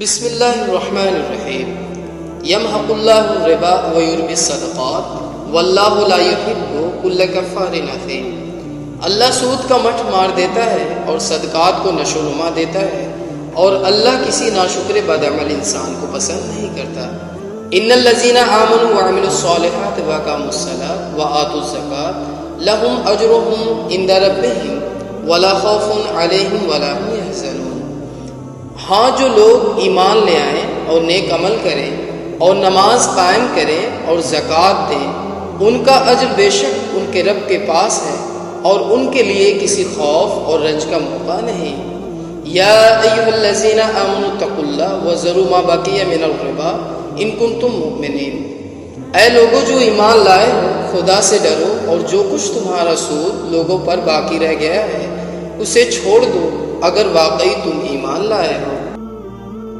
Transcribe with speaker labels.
Speaker 1: بسم اللہ الرحمن الرحیم یمحق اللہ الربا ویربی الصدقات واللہ لا یحب کل کفار اثیم۔ اللہ سود کا مٹھ مار دیتا ہے اور صدقات کو نشو و نما دیتا ہے، اور اللہ کسی ناشکر بدعمل انسان کو پسند نہیں کرتا۔ ان الذین آمنوا وعملوا الصالحات واقاموا الصلاۃ وآتوا الزکاۃ لہم اجرہم عند ربہم ولا خوف علیہم ولا هم یحزنون۔ ہاں، جو لوگ ایمان لے آئیں اور نیک عمل کریں اور نماز قائم کریں اور زکوٰۃ دیں، ان کا اجر بے شک ان کے رب کے پاس ہے، اور ان کے لیے کسی خوف اور رنج کا موقع نہیں۔ یا ایھا الذین آمنوا اتقوا اللہ وذروا ما بقی من الربا ان کنتم مؤمنین۔ اے لوگو جو ایمان لائے ہو، خدا سے ڈرو اور جو کچھ تمہارا سود لوگوں پر باقی رہ گیا ہے اسے چھوڑ دو اگر واقعی تم ایمان لائے ہو۔